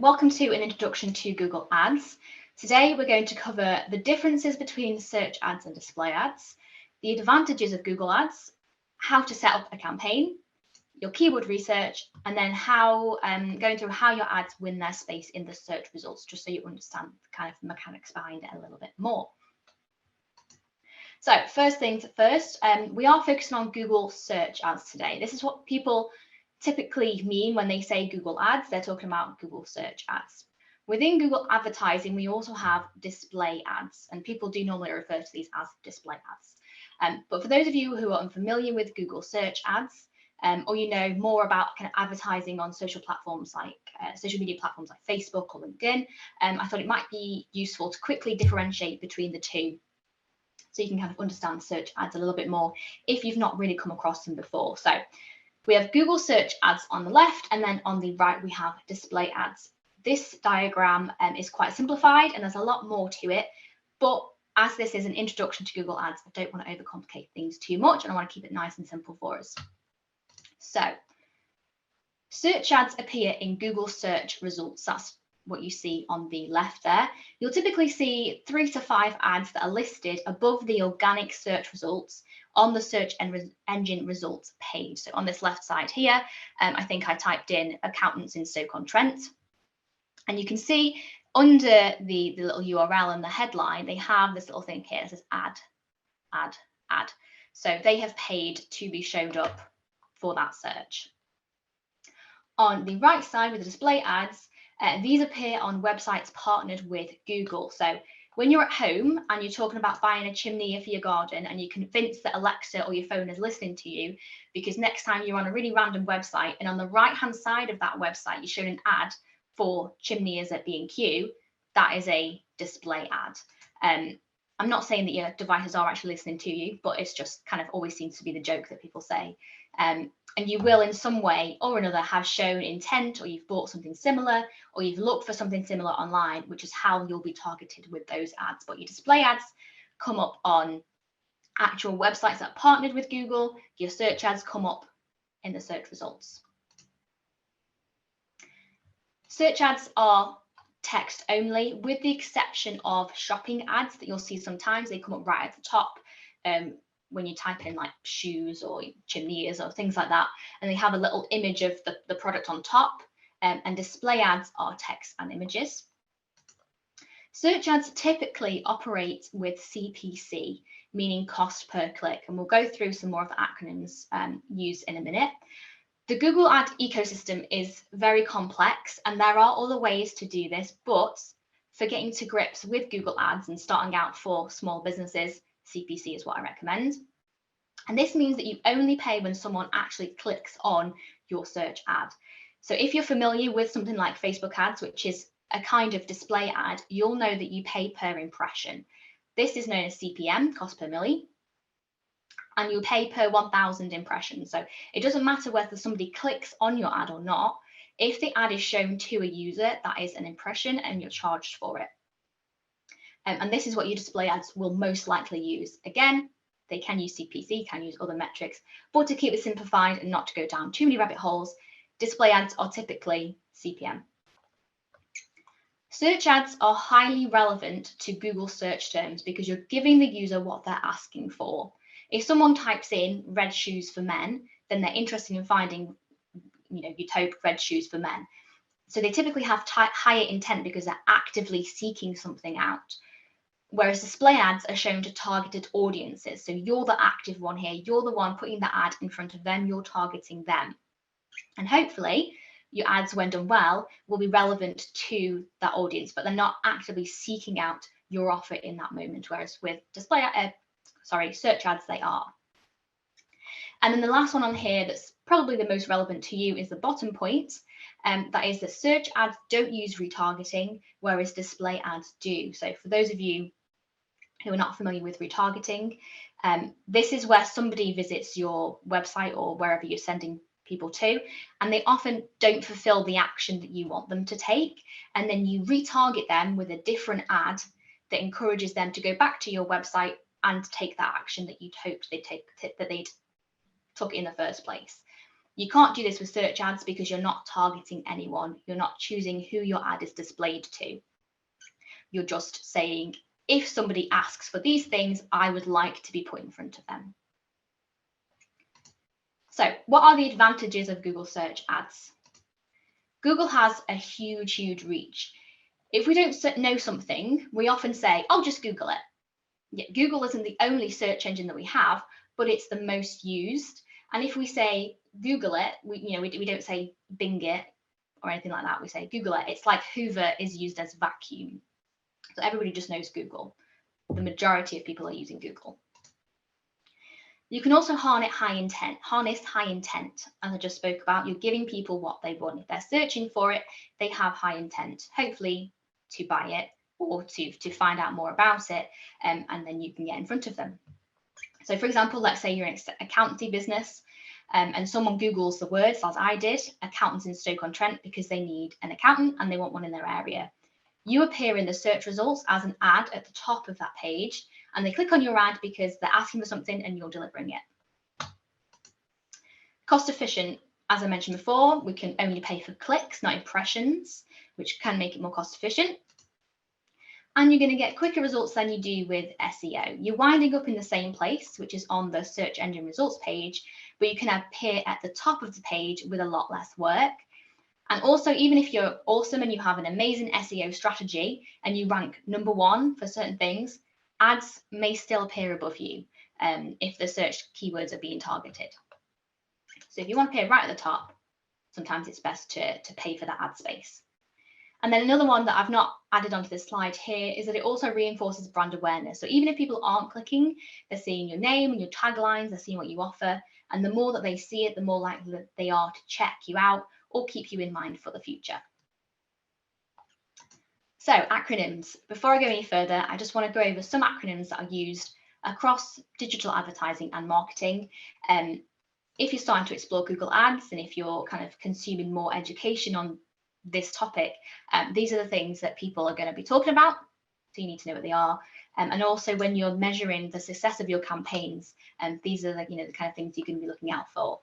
welcome to an introduction to Google Ads. Today we're going to cover the differences between search ads and display ads, the advantages of Google Ads, how to set up a campaign, your keyword research, and then going through how your ads win their space in the search results, just so you understand the kind of mechanics behind it a little bit more. So first things first, we are focusing on Google search ads today. This is what people typically mean when they say Google Ads. They're talking about Google search ads. Within Google advertising, we also have display ads, and people do normally refer to these as display ads. But for those of you who are unfamiliar with Google search ads, or you know more about kind of advertising on social platforms like social media platforms like Facebook or LinkedIn, I thought it might be useful to quickly differentiate between the two, so you can kind of understand search ads a little bit more if you've not really come across them before. So we have Google search ads on the left, and then on the right we have display ads. This diagram is quite simplified and there's a lot more to it, but as this is an introduction to Google Ads, I don't want to overcomplicate things too much and I want to keep it nice and simple for us. So search ads appear in Google search results. That's what you see on the left there. You'll typically see 3 to 5 ads that are listed above the organic search results on the search engine results page. So on this left side here, I think I typed in accountants in Stoke-on-Trent, and you can see under the little URL and the headline, they have this little thing here that says ad, ad, ad. So they have paid to be showed up for that search. On the right side with the display ads, these appear on websites partnered with Google. So when you're at home and you're talking about buying a chimney for your garden and you're convinced that Alexa or your phone is listening to you, because next time you're on a really random website and on the right hand side of that website you're shown an ad for chimneys at B&Q, that is a display ad. I'm not saying that your devices are actually listening to you, but it's just kind of always seems to be the joke that people say. And you will in some way or another have shown intent, or you've bought something similar, or you've looked for something similar online, which is how you'll be targeted with those ads. But your display ads come up on actual websites that are partnered with Google. Your search ads come up in the search results. Search ads are text only, with the exception of shopping ads that you'll see sometimes. They come up right at the top when you type in like shoes or chimneys or things like that, and they have a little image of the product on top, and display ads are text and images. Search ads typically operate with CPC, meaning cost per click, and we'll go through some more of the acronyms used in a minute. The Google Ad ecosystem is very complex, and there are other ways to do this, but for getting to grips with Google Ads and starting out for small businesses, CPC is what I recommend. And this means that you only pay when someone actually clicks on your search ad. So if you're familiar with something like Facebook ads, which is a kind of display ad, you'll know that you pay per impression. This is known as CPM, cost per milli, and you pay per 1,000 impressions. So it doesn't matter whether somebody clicks on your ad or not. If the ad is shown to a user, that is an impression and you're charged for it. And this is what your display ads will most likely use. Again, they can use CPC, can use other metrics, but to keep it simplified and not to go down too many rabbit holes, display ads are typically CPM. Search ads are highly relevant to Google search terms because you're giving the user what they're asking for. If someone types in red shoes for men, then they're interested in finding, you type red shoes for men. So they typically have higher intent because they're actively seeking something out. Whereas display ads are shown to targeted audiences. So you're the active one here. You're the one putting the ad in front of them. You're targeting them. And hopefully your ads, when done well, will be relevant to that audience, but they're not actively seeking out your offer in that moment. Whereas with search ads, they are. And then the last one on here that's probably the most relevant to you is the bottom point. That is that search ads don't use retargeting, whereas display ads do. So for those of you who are not familiar with retargeting, this is where somebody visits your website or wherever you're sending people to, and they often don't fulfill the action that you want them to take. And then you retarget them with a different ad that encourages them to go back to your website and take that action that you'd hoped they'd took in the first place. You can't do this with search ads because you're not targeting anyone. You're not choosing who your ad is displayed to. You're just saying, if somebody asks for these things, I would like to be put in front of them. So what are the advantages of Google search ads? Google has a huge, huge reach. If we don't know something, we often say, oh, just Google it. Yeah, Google isn't the only search engine that we have, but it's the most used. And if we say Google it, we don't say Bing it or anything like that. We say Google it. It's like Hoover is used as vacuum. So everybody just knows Google. The majority of people are using Google. You can also harness high intent, as I just spoke about. You're giving people what they want. If they're searching for it, they have high intent, hopefully to buy it or to find out more about it, and then you can get in front of them. So for example, let's say you're an accountancy business, and someone Googles the words, as I did, accountants in Stoke-on-Trent, because they need an accountant and they want one in their area. You appear in the search results as an ad at the top of that page, and they click on your ad because they're asking for something and you're delivering it. Cost efficient, as I mentioned before, we can only pay for clicks, not impressions, which can make it more cost efficient. And you're going to get quicker results than you do with SEO. You're winding up in the same place, which is on the search engine results page, but you can appear at the top of the page with a lot less work. And also, even if you're awesome and you have an amazing SEO strategy and you rank #1 for certain things, ads may still appear above you if the search keywords are being targeted. So if you want to appear right at the top, sometimes it's best to pay for that ad space. And then another one that I've not added onto this slide here is that it also reinforces brand awareness. So even if people aren't clicking, they're seeing your name and your taglines, they're seeing what you offer. And the more that they see it, the more likely that they are to check you out or keep you in mind for the future. So acronyms. Before I go any further, I just want to go over some acronyms that are used across digital advertising and marketing. If you're starting to explore Google Ads and if you're kind of consuming more education on this topic, these are the things that people are going to be talking about, so you need to know what they are. And also when you're measuring the success of your campaigns, these are the kind of things you can be looking out for.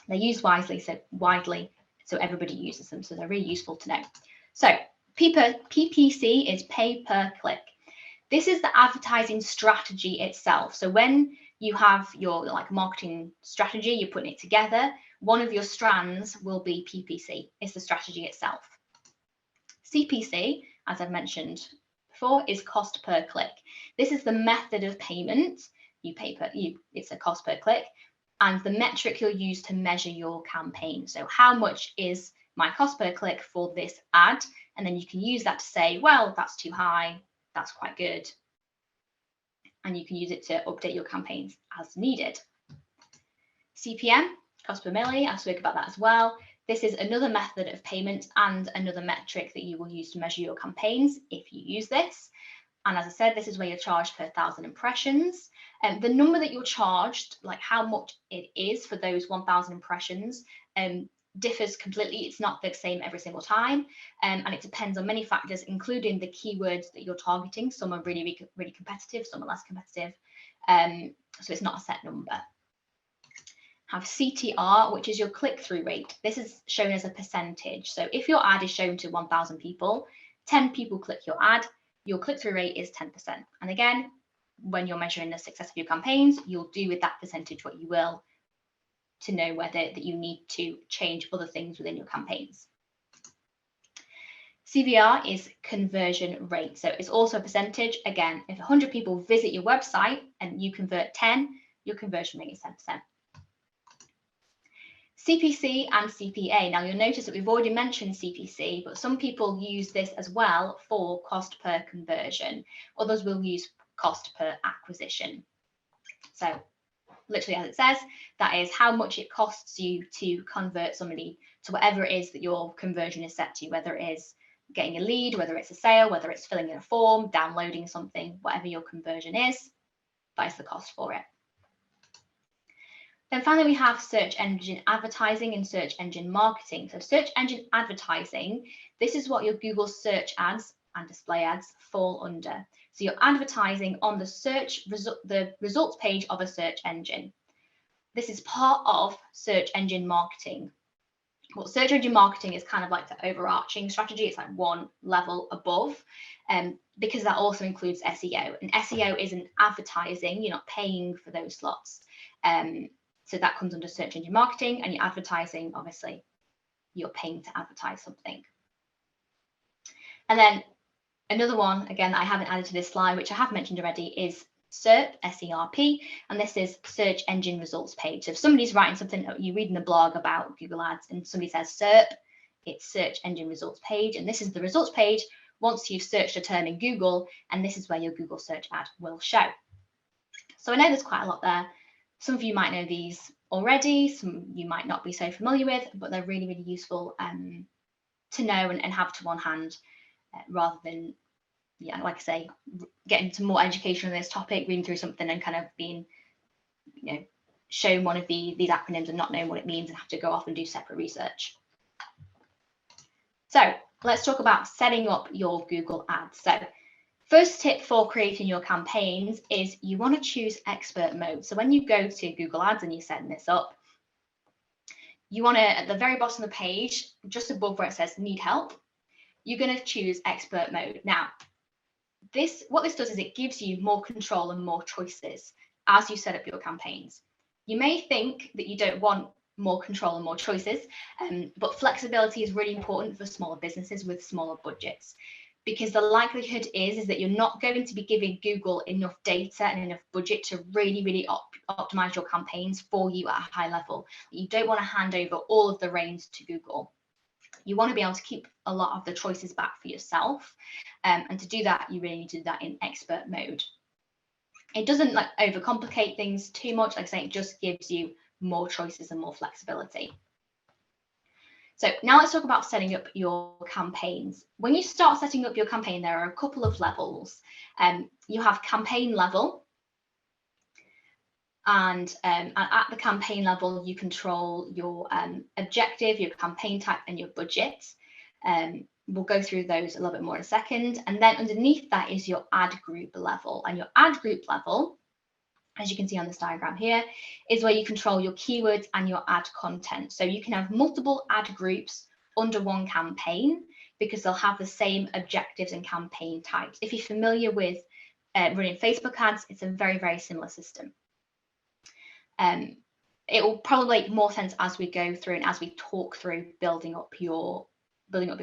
They're used widely, so everybody uses them, so they're really useful to know. So PPC is pay per click. This is the advertising strategy itself. So when you have your marketing strategy, you're putting it together, one of your strands will be PPC. It's the strategy itself. CPC, as I've mentioned before, is cost per click. This is the method of payment. It's a cost per click, and the metric you'll use to measure your campaign. So how much is my cost per click for this ad? And then you can use that to say, well, that's too high, that's quite good. And you can use it to update your campaigns as needed. CPM, cost per milli, I spoke about that as well. This is another method of payment and another metric that you will use to measure your campaigns if you use this. And as I said, this is where you're charged per 1,000 impressions. The number that you're charged, like how much it is for those 1,000 impressions, differs completely. It's not the same every single time, and it depends on many factors, including the keywords that you're targeting. Some are really, really competitive, some are less competitive, so it's not a set number. Have CTR, which is your click-through rate. This is shown as a percentage. So if your ad is shown to 1,000 people, 10 people click your ad, your click-through rate is 10%. And again, when you're measuring the success of your campaigns, you'll do with that percentage what you will to know whether that you need to change other things within your campaigns. CVR is conversion rate. So it's also a percentage. Again, if 100 people visit your website and you convert 10, your conversion rate is 10%. CPC and CPA. Now you'll notice that we've already mentioned CPC, but some people use this as well for cost per conversion. Others will use cost per acquisition. So literally as it says, that is how much it costs you to convert somebody to whatever it is that your conversion is set to, whether it is getting a lead, whether it's a sale, whether it's filling in a form, downloading something, whatever your conversion is, that is the cost for it. Then finally, we have search engine advertising and search engine marketing. So search engine advertising, this is what your Google search ads and display ads fall under. So you're advertising on the results page of a search engine. this is part of search engine marketing. Well, search engine marketing is kind of like the overarching strategy. It's like one level above, because that also includes SEO. And SEO isn't advertising, you're not paying for those slots. So that comes under search engine marketing, and your advertising, obviously, you're paying to advertise something. And then another one, again, that I haven't added to this slide, which I have mentioned already, is SERP, S-E-R-P, and this is search engine results page. So if somebody's writing something, you read in the blog about Google Ads and somebody says SERP, it's search engine results page, and this is the results page once you've searched a term in Google, and this is where your Google search ad will show. So I know there's quite a lot there. Some of you might know these already, some you might not be so familiar with, but they're really, really useful to know and have to one hand, rather than, yeah, like I say, getting to more education on this topic, reading through something and kind of being, you know, shown one of these acronyms and not knowing what it means and have to go off and do separate research. So let's talk about setting up your Google Ads. So first tip for creating your campaigns is you want to choose expert mode. So when you go to Google Ads and you're setting this up, you want to, at the very bottom of the page, just above where it says need help, you're going to choose expert mode. Now, what this does is it gives you more control and more choices as you set up your campaigns. You may think that you don't want more control and more choices, but flexibility is really important for smaller businesses with smaller budgets, because the likelihood is that you're not going to be giving Google enough data and enough budget to really, really optimize your campaigns for you at a high level. You don't want to hand over all of the reins to Google. You want to be able to keep a lot of the choices back for yourself. And to do that, you really need to do that in expert mode. It doesn't like overcomplicate things too much. Like I say, it just gives you more choices and more flexibility. So now let's talk about setting up your campaigns. When you start setting up your campaign, there are a couple of levels. You have campaign level. And at the campaign level, you control your objective, your campaign type, and your budget. We'll go through those a little bit more in a second. And then underneath that is your ad group level. And your ad group level, as you can see on this diagram here, is where you control your keywords and your ad content. So you can have multiple ad groups under one campaign because they'll have the same objectives and campaign types. If you're familiar with running Facebook ads, it's a very, very similar system. It will probably make more sense as we go through and as we talk through building up your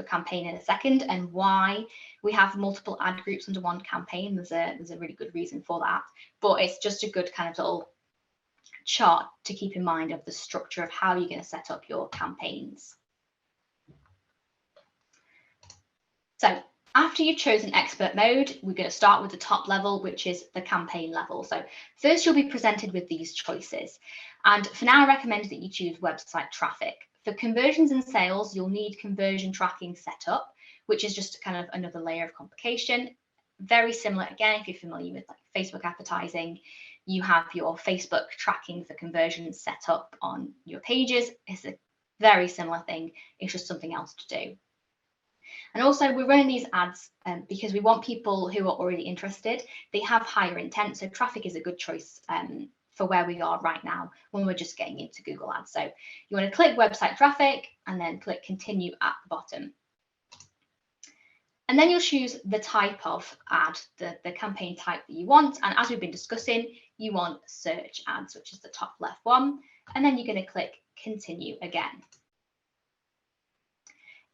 campaign in a second, and why we have multiple ad groups under one campaign. There's a really good reason for that, but it's just a good kind of little chart to keep in mind of the structure of how you're going to set up your campaigns. So after you've chosen expert mode, we're going to start with the top level, which is the campaign level. So first you'll be presented with these choices. And for now, I recommend that you choose website traffic. For conversions and sales, you'll need conversion tracking set up, which is just kind of another layer of complication. Very similar, again, if you're familiar with like Facebook advertising, you have your Facebook tracking for conversions set up on your pages. It's a very similar thing. It's just something else to do. And also, we're running these ads because we want people who are already interested. They have higher intent, so traffic is a good choice for where we are right now when we're just getting into Google Ads. So you want to click website traffic and then click continue at the bottom. And then you'll choose the type of ad, the campaign type that you want. And as we've been discussing, you want search ads, which is the top left one. And then you're going to click continue again.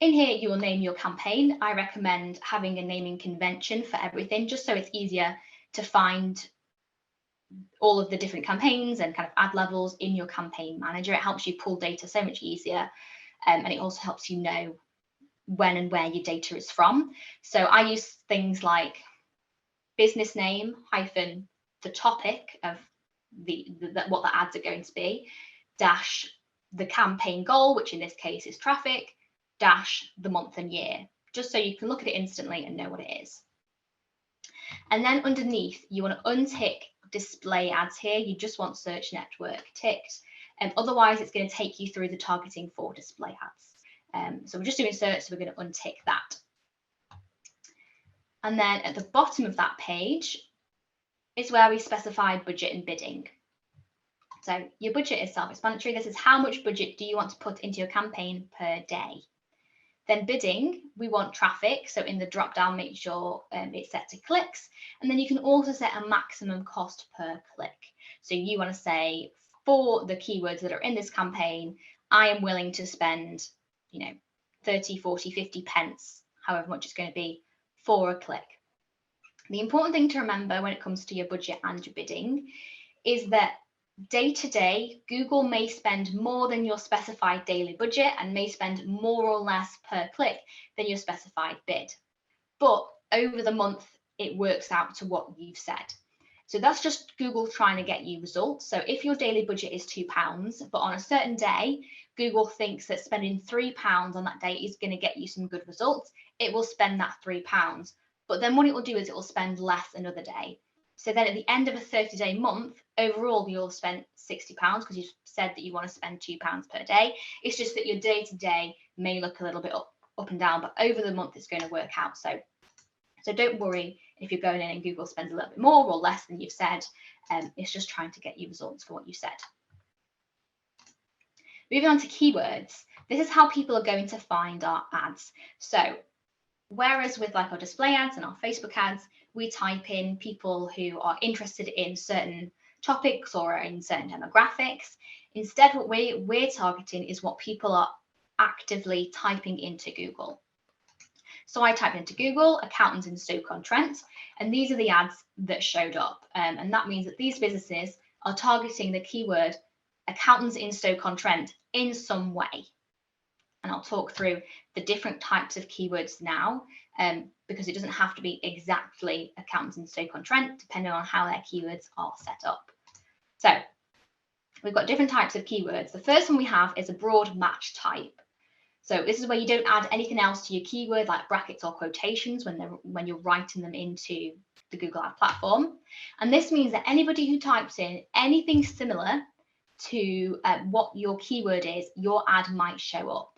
In here, you will name your campaign. I recommend having a naming convention for everything, just so it's easier to find all of the different campaigns and kind of ad levels in your campaign manager. It helps you pull data so much easier, and it also helps you know when and where your data is from. So I use things like business name hyphen the topic of what the ads are going to be, dash the campaign goal, which in this case is traffic, dash the month and year, just so you can look at it instantly and know what it is. And then underneath, you want to untick display ads here. You just want search network ticked, and otherwise it's going to take you through the targeting for display ads. So we're just doing search, so we're going to untick that. And then at the bottom of that page is where we specify budget and bidding. So your budget is self-explanatory. This is how much budget do you want to put into your campaign per day. Then bidding, we want traffic. So in the drop down, make sure it's set to clicks. And then you can also set a maximum cost per click. So you want to say, for the keywords that are in this campaign, I am willing to spend, 30, 40, 50 pence, however much it's going to be for a click. The important thing to remember when it comes to your budget and your bidding is that day to day, Google may spend more than your specified daily budget and may spend more or less per click than your specified bid. But over the month, it works out to what you've said. So that's just Google trying to get you results. So if your daily budget is £2, but on a certain day, Google thinks that spending £3 on that day is going to get you some good results, it will spend that £3. But then what it will do is it will spend less another day. So then at the end of a 30-day month, overall, you'll have spent £60 because you've said that you want to spend £2 per day. It's just that your day-to-day may look a little bit up and down, but over the month, it's going to work out. So don't worry if you're going in and Google spends a little bit more or less than you've said. It's just trying to get you results for what you said. Moving on to keywords. This is how people are going to find our ads. So whereas with like our display ads and our Facebook ads, we type in people who are interested in certain topics or in certain demographics. Instead, what we're targeting is what people are actively typing into Google. So I typed into Google, accountants in Stoke-on-Trent, and these are the ads that showed up. And that means that these businesses are targeting the keyword accountants in Stoke-on-Trent in some way. And I'll talk through the different types of keywords now, because it doesn't have to be exactly accountants in Stoke-on-Trent, depending on how their keywords are set up. So we've got different types of keywords. The first one we have is a broad match type. So this is where you don't add anything else to your keyword like brackets or quotations when you're writing them into the Google Ad platform. And this means that anybody who types in anything similar to what your keyword is, your ad might show up.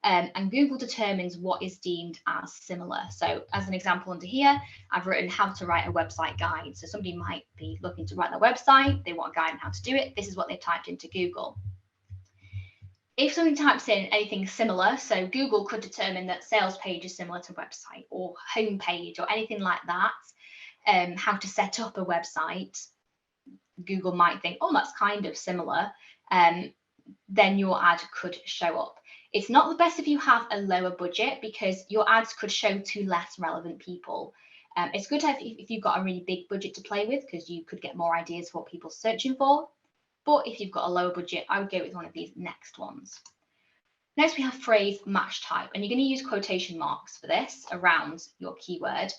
And Google determines what is deemed as similar. So as an example under here, I've written how to write a website guide. So somebody might be looking to write their website, they want a guide on how to do it. This is what they've typed into Google. If somebody types in anything similar, so Google could determine that sales page is similar to website or homepage or anything like that, how to set up a website, Google might think, oh, that's kind of similar, then your ad could show up. It's not the best if you have a lower budget because your ads could show to less relevant people. It's good to have if you've got a really big budget to play with because you could get more ideas for what people are searching for. But if you've got a lower budget, I would go with one of these next ones. Next, we have phrase match type, and you're going to use quotation marks for this around your keyword.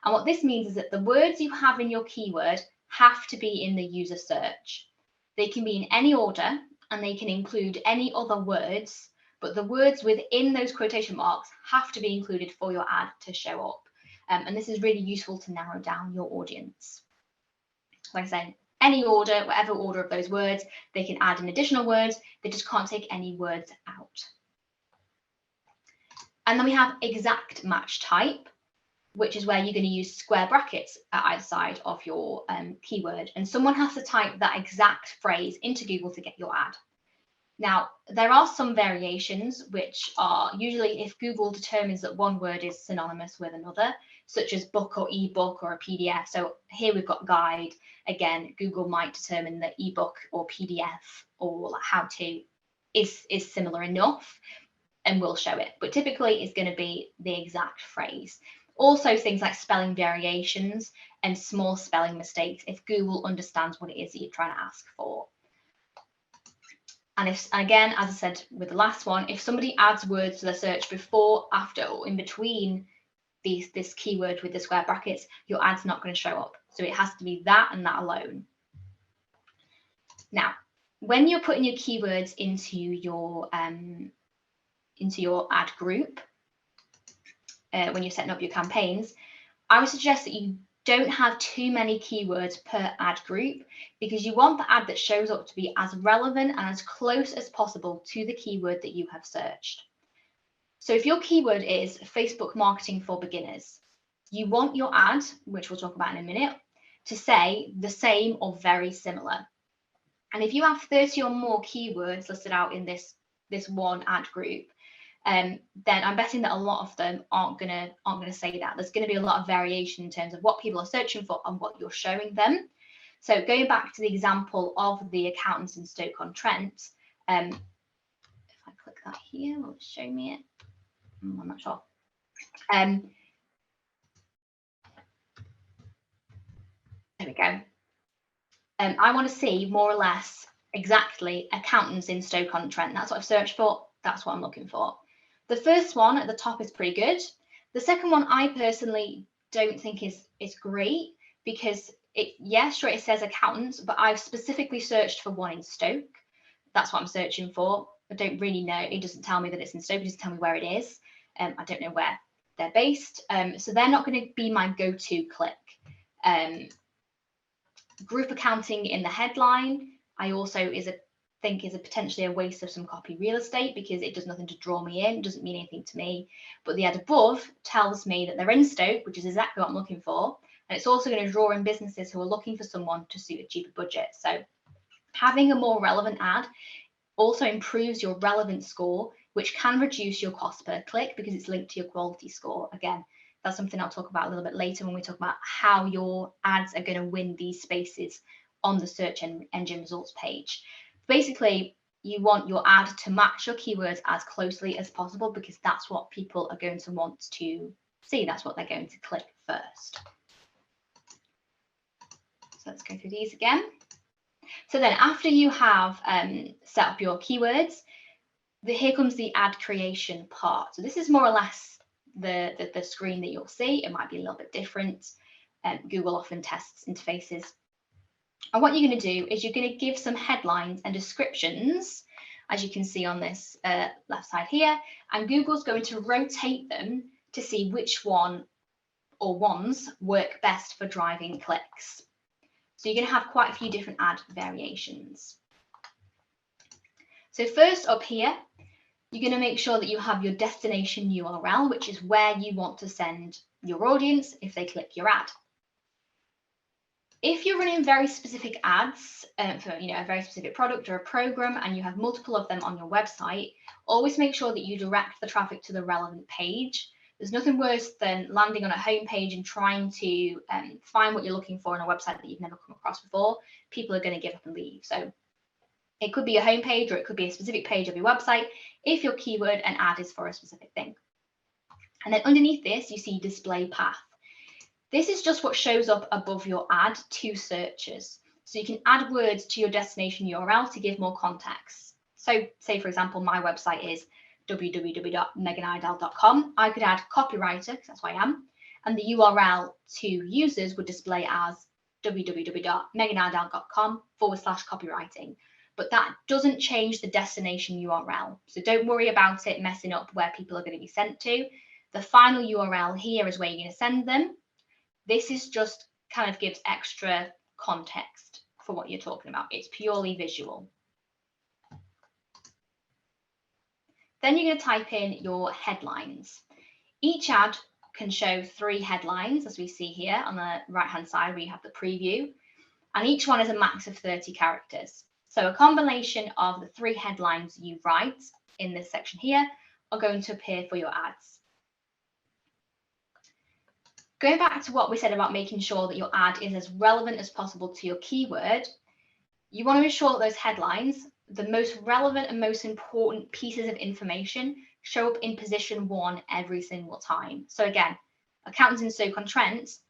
And what this means is that the words you have in your keyword have to be in the user search. They can be in any order and they can include any other words, but the words within those quotation marks have to be included for your ad to show up. And this is really useful to narrow down your audience. Like I said, any order, whatever order of those words, they can add in additional words. They just can't take any words out. And then we have exact match type, which is where you're going to use square brackets at either side of your keyword. And someone has to type that exact phrase into Google to get your ad. Now, there are some variations, which are usually if Google determines that one word is synonymous with another, such as book or ebook or a PDF. So here we've got guide. Again, Google might determine that ebook or PDF or how to is similar enough and will show it. But typically it's going to be the exact phrase. Also things like spelling variations and small spelling mistakes if Google understands what it is that you're trying to ask for. And if, again, as I said with the last one, if somebody adds words to the search before, after, or in between this keyword with the square brackets, your ad's not going to show up. So it has to be that and that alone. Now, when you're putting your keywords into your ad group, when you're setting up your campaigns, I would suggest that you don't have too many keywords per ad group because you want the ad that shows up to be as relevant and as close as possible to the keyword that you have searched. So if your keyword is Facebook marketing for beginners, you want your ad, which we'll talk about in a minute, to say the same or very similar. And if you have 30 or more keywords listed out in this one ad group, then I'm betting that a lot of them aren't gonna say that. There's gonna be a lot of variation in terms of what people are searching for and what you're showing them. So going back to the example of the accountants in Stoke-on-Trent, if I click that here, will it show me it? I'm not sure. There we go. I want to see more or less exactly accountants in Stoke-on-Trent. That's what I've searched for. That's what I'm looking for. The first one at the top is pretty good. The second one I personally don't think is great, because sure, it says accountants, but I've specifically searched for one in Stoke. That's what I'm searching for. I don't really know. It doesn't tell me that it's in Stoke. It doesn't tell me where it is. I don't know where they're based. So they're not going to be my go-to click. Group accounting in the headline, I also think is potentially a waste of some copy real estate, because it does nothing to draw me in, doesn't mean anything to me. But the ad above tells me that they're in Stoke, which is exactly what I'm looking for. And it's also going to draw in businesses who are looking for someone to suit a cheaper budget. So having a more relevant ad also improves your relevance score, which can reduce your cost per click because it's linked to your quality score. Again, that's something I'll talk about a little bit later when we talk about how your ads are going to win these spaces on the search engine results page. Basically, you want your ad to match your keywords as closely as possible, because that's what people are going to want to see. That's what they're going to click first. So let's go through these again. So then after you have set up your keywords, here comes the ad creation part. So this is more or less the screen that you'll see. It might be a little bit different. Google often tests interfaces. And what you're going to do is you're going to give some headlines and descriptions, as you can see on this left side here, and Google's going to rotate them to see which one or ones work best for driving clicks. So you're going to have quite a few different ad variations. So first up here, you're going to make sure that you have your destination URL, which is where you want to send your audience if they click your ad. If you're running very specific ads for a very specific product or a program, and you have multiple of them on your website, always make sure that you direct the traffic to the relevant page. There's nothing worse than landing on a home page and trying to find what you're looking for on a website that you've never come across before. People are going to give up and leave. So it could be a home page, or it could be a specific page of your website if your keyword and ad is for a specific thing. And then underneath this, you see display path. This is just what shows up above your ad to searchers. So you can add words to your destination URL to give more context. So say, for example, my website is www.meganiredale.com. I could add copywriter, because that's who I am, and the URL to users would display as www.meganiredale.com/copywriting. But that doesn't change the destination URL. So don't worry about it messing up where people are going to be sent to. The final URL here is where you're going to send them. This is just kind of gives extra context for what you're talking about. It's purely visual. Then you're going to type in your headlines. Each ad can show 3 headlines, as we see here on the right-hand side where you have the preview, and each one is a max of 30 characters. So a combination of the 3 headlines you write in this section here are going to appear for your ads. Going back to what we said about making sure that your ad is as relevant as possible to your keyword, you want to ensure that those headlines, the most relevant and most important pieces of information, show up in position 1 every single time. So again, accountants in Stoke-on-Trent,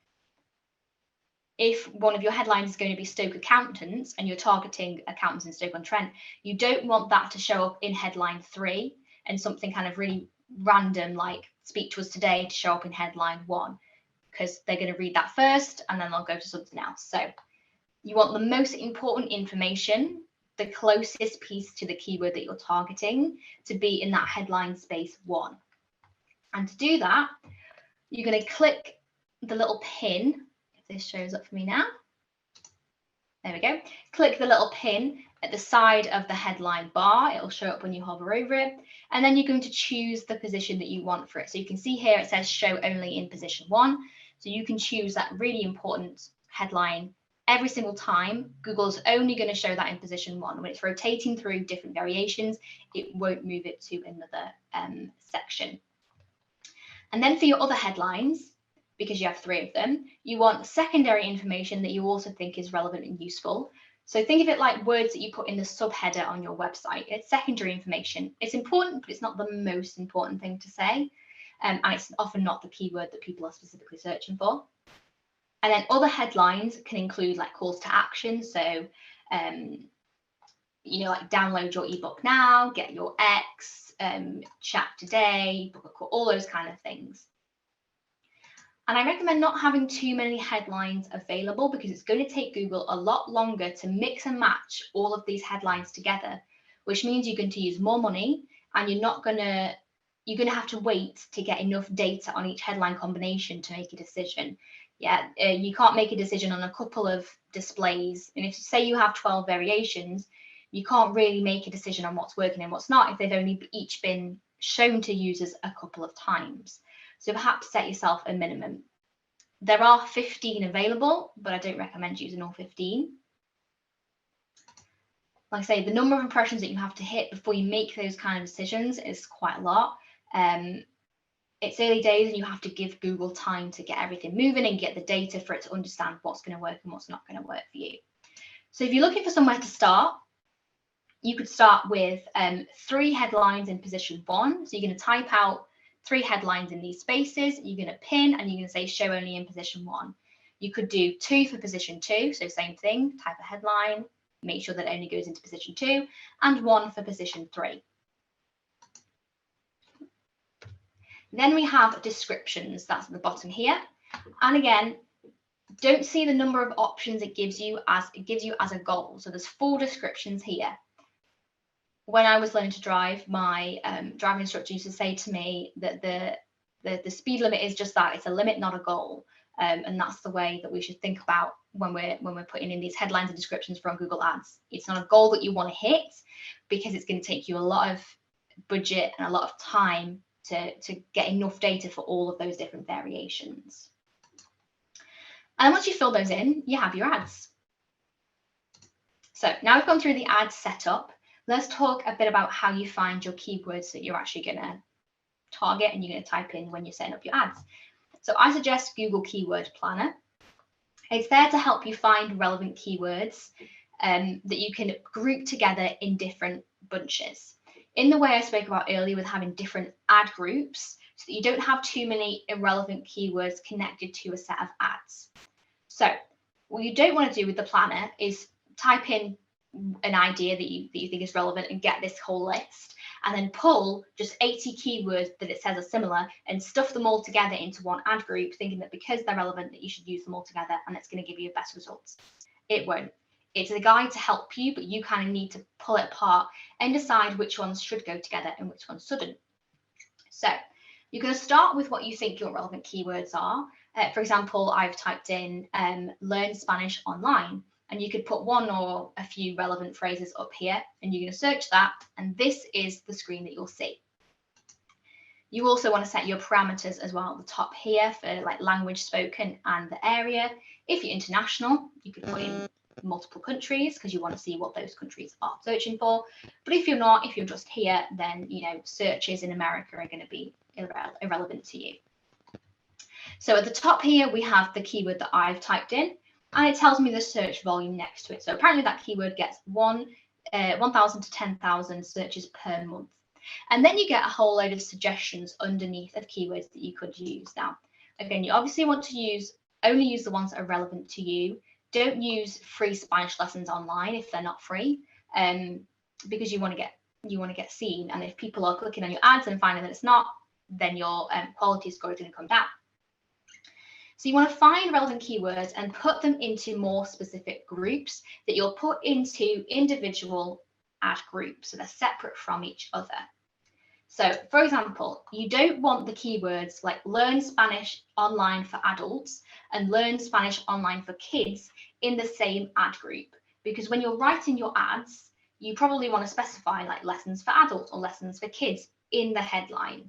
if one of your headlines is going to be Stoke accountants and you're targeting accountants in Stoke-on-Trent, you don't want that to show up in headline 3 and something kind of really random like speak to us today to show up in headline 1, because they're going to read that first and then they'll go to something else. So you want the most important information, the closest piece to the keyword that you're targeting, to be in that headline space 1. And to do that, you're going to click the little pin. If this shows up for me now. There we go. Click the little pin at the side of the headline bar. It'll show up when you hover over it. And then you're going to choose the position that you want for it. So you can see here it says show only in position 1. So you can choose that really important headline every single time, Google's only going to show that in position 1. When it's rotating through different variations, it won't move it to another section. And then for your other headlines, because you have 3 of them, you want secondary information that you also think is relevant and useful. So think of it like words that you put in the subheader on your website. It's secondary information. It's important, but it's not the most important thing to say. And it's often not the keyword that people are specifically searching for. And then other headlines can include like calls to action. So, like download your ebook now, get your X, chat today, book a call, all those kind of things. And I recommend not having too many headlines available because it's going to take Google a lot longer to mix and match all of these headlines together, which means you're going to use more money and you're going to have to wait to get enough data on each headline combination to make a decision. Yeah, you can't make a decision on a couple of displays. And if say you have 12 variations, you can't really make a decision on what's working and what's not if they've only each been shown to users a couple of times. So perhaps set yourself a minimum. There are 15 available, but I don't recommend using all 15. Like I say, the number of impressions that you have to hit before you make those kind of decisions is quite a lot. It's early days and you have to give Google time to get everything moving and get the data for it to understand what's going to work and what's not going to work for you. So if you're looking for somewhere to start, you could start with 3 headlines in position 1. So you're going to type out 3 headlines in these spaces. You're going to pin and you're going to say show only in position 1. You could do 2 for position 2. So same thing, type a headline, make sure that it only goes into position 2, and 1 for position 3. Then we have descriptions, that's at the bottom here. And again, don't see the number of options it gives you as a goal. So there's 4 descriptions here. When I was learning to drive, my driving instructor used to say to me that the speed limit is just that, it's a limit, not a goal. And that's the way that we should think about when we're putting in these headlines and descriptions from Google Ads. It's not a goal that you want to hit because it's going to take you a lot of budget and a lot of time to get enough data for all of those different variations. And once you fill those in, you have your ads. So now we've gone through the ad setup. Let's talk a bit about how you find your keywords that you're actually going to target and you're going to type in when you're setting up your ads. So I suggest Google Keyword Planner. It's there to help you find relevant keywords that you can group together in different bunches. In the way I spoke about earlier with having different ad groups, so that you don't have too many irrelevant keywords connected to a set of ads. So what you don't want to do with the planner is type in an idea that you think is relevant and get this whole list, and then pull just 80 keywords that it says are similar and stuff them all together into one ad group, thinking that because they're relevant that you should use them all together and it's going to give you best results. It won't. It's a guide to help you, but you kind of need to pull it apart and decide which ones should go together and which ones shouldn't. So you're going to start with what you think your relevant keywords are. For example, I've typed in learn Spanish online, and you could put one or a few relevant phrases up here, and you're going to search that, and this is the screen that you'll see. You also want to set your parameters as well at the top here for like language spoken and the area. If you're international, you could put in multiple countries because you want to see what those countries are searching for. But if you're not, if you're just here, then searches in America are going to be irrelevant to you. So at the top here, we have the keyword that I've typed in, and it tells me the search volume next to it. So apparently that keyword gets 1,000 to 10,000 searches per month. And then you get a whole load of suggestions underneath of keywords that you could use. Now, again, you obviously want to only use the ones that are relevant to you. Don't use free Spanish lessons online if they're not free, because you want to get seen. And if people are clicking on your ads and finding that it's not, then your quality score is going to come down. So you want to find relevant keywords and put them into more specific groups that you'll put into individual ad groups, so they're separate from each other. So, for example, you don't want the keywords like learn Spanish online for adults and learn Spanish online for kids in the same ad group, because when you're writing your ads, you probably want to specify like lessons for adults or lessons for kids in the headline.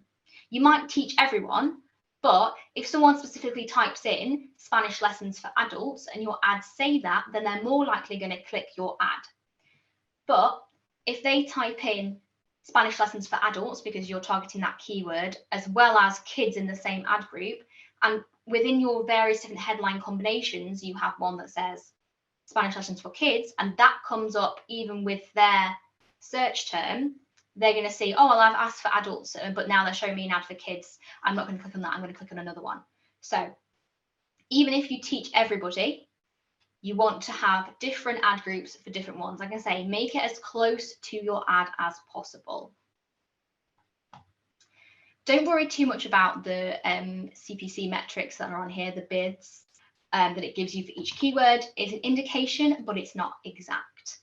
You might teach everyone, But if someone specifically types in Spanish lessons for adults and your ads say that, then they're more likely going to click your ad. But if they type in Spanish lessons for adults, because you're targeting that keyword, as well as kids in the same ad group, and within your various different headline combinations, you have one that says Spanish lessons for kids, and that comes up even with their search term, they're going to see, oh, well, I've asked for adults, but now they're showing me an ad for kids. I'm not going to click on that. I'm going to click on another one. So even if you teach everybody, you want to have different ad groups for different ones. Like I say, make it as close to your ad as possible. Don't worry too much about the CPC metrics that are on here, the bids that it gives you for each keyword. It's an indication, but it's not exact.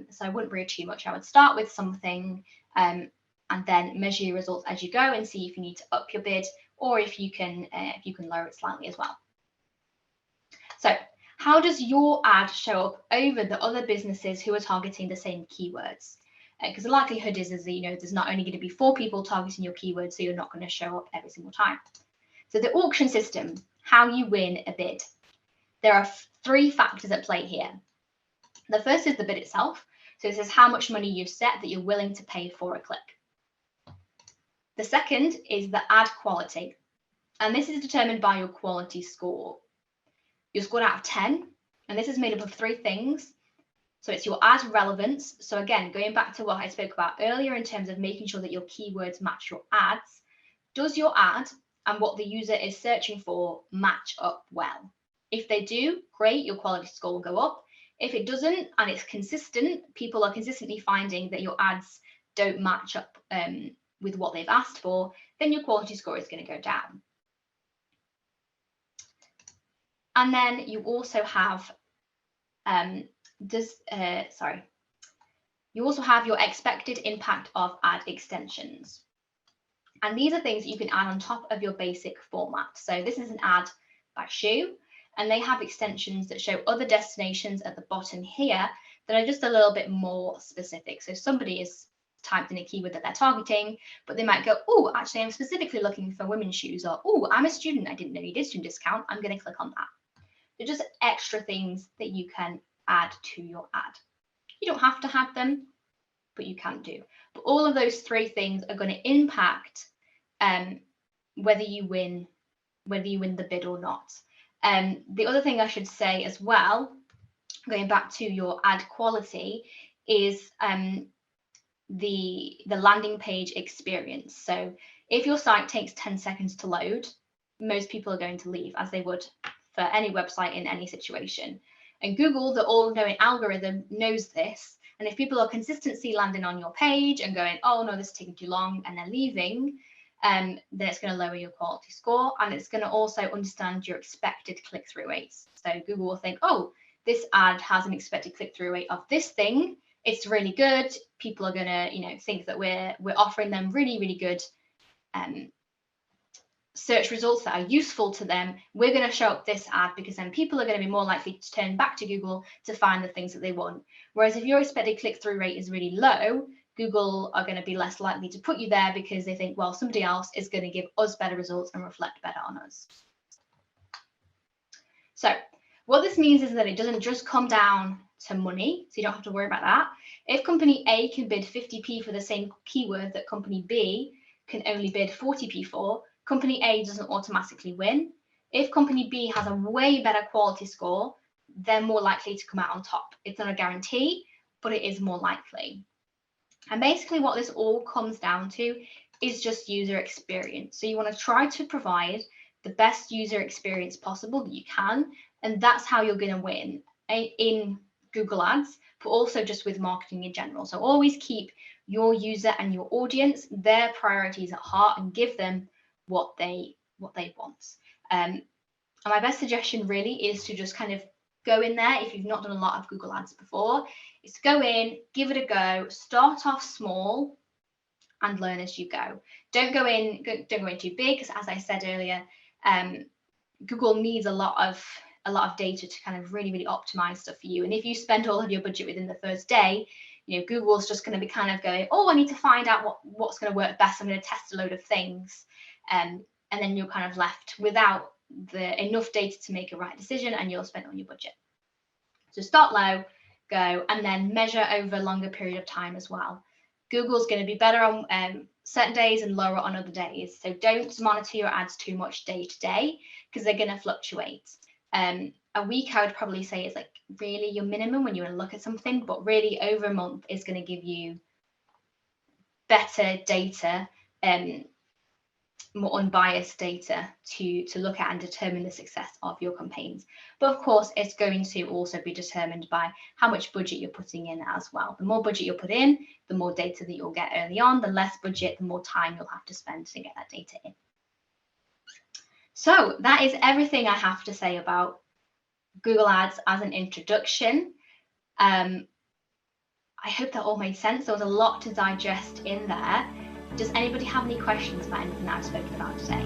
So I wouldn't worry too much. I would start with something and then measure your results as you go and see if you need to up your bid or if you can lower it slightly as well. So how does your ad show up over the other businesses who are targeting the same keywords? Because the likelihood is that, there's not only going to be 4 people targeting your keywords, so you're not going to show up every single time. So the auction system, how you win a bid. There are 3 factors at play here. The first is the bid itself. So this is how much money you've set that you're willing to pay for a click. The second is the ad quality. And this is determined by your quality score. Your score out of 10, and this is made up of 3 things. So it's your ad relevance. So again, going back to what I spoke about earlier in terms of making sure that your keywords match your ads, does your ad and what the user is searching for match up well? If they do, great, your quality score will go up. If it doesn't and it's consistent, people are consistently finding that your ads don't match up with what they've asked for, then your quality score is going to go down. And then you also have you also have your expected impact of ad extensions. And these are things that you can add on top of your basic format. So this is an ad by Shoe, and they have extensions that show other destinations at the bottom here that are just a little bit more specific. So somebody is typed in a keyword that they're targeting, but they might go, oh, actually, I'm specifically looking for women's shoes, or oh, I'm a student. I didn't know you did student discount. I'm going to click on that. They're just extra things that you can add to your ad. You don't have to have them, but you can do. But all of those 3 things are going to impact whether you win the bid or not. The other thing I should say as well, going back to your ad quality, is the landing page experience. So if your site takes 10 seconds to load, most people are going to leave, as they would for any website in any situation. And Google, the all-knowing algorithm, knows this. And if people are consistently landing on your page and going, oh no, this is taking too long, and they're leaving, then it's going to lower your quality score, and it's going to also understand your expected click-through rates. So Google will think, oh, this ad has an expected click-through rate of this thing. It's really good. People are going to, think that we're offering them really, really good search results that are useful to them. We're going to show up this ad because then people are going to be more likely to turn back to Google to find the things that they want. Whereas if your expected click-through rate is really low, Google are going to be less likely to put you there because they think, well, somebody else is going to give us better results and reflect better on us. So what this means is that it doesn't just come down to money, so you don't have to worry about that. If company A can bid 50p for the same keyword that company B can only bid 40p for, company A doesn't automatically win. If company B has a way better quality score, they're more likely to come out on top. It's not a guarantee, but it is more likely. And basically what this all comes down to is just user experience. So you want to try to provide the best user experience possible that you can, and that's how you're going to win in Google Ads, but also just with marketing in general. So always keep your user and your audience, their priorities at heart, and give them what they want. And my best suggestion really is to just kind of go in there. If you've not done a lot of Google Ads before, is to go in, give it a go, start off small and learn as you go. Don't go in too big, because as I said earlier, Google needs a lot of data to kind of really optimize stuff for you. And if you spend all of your budget within the first day, Google's just going to be kind of going, oh, I need to find out what's going to work best. I'm going to test a load of things. and then you're kind of left without enough data to make a right decision, and you'll spend on your budget. So start low, go, and then measure over a longer period of time as well. Google's going to be better on certain days and lower on other days. So don't monitor your ads too much day to day, because they're going to fluctuate. A week, I would probably say, is like really your minimum when you want to look at something, but really over a month is going to give you better data, more unbiased data to look at and determine the success of your campaigns. But of course, it's going to also be determined by how much budget you're putting in as well. The more budget you put in, the more data that you'll get early on. The less budget, the more time you'll have to spend to get that data in. So that is everything I have to say about Google Ads as an introduction. I hope that all made sense. There was a lot to digest in there. Does anybody have any questions about anything that I've spoken about today?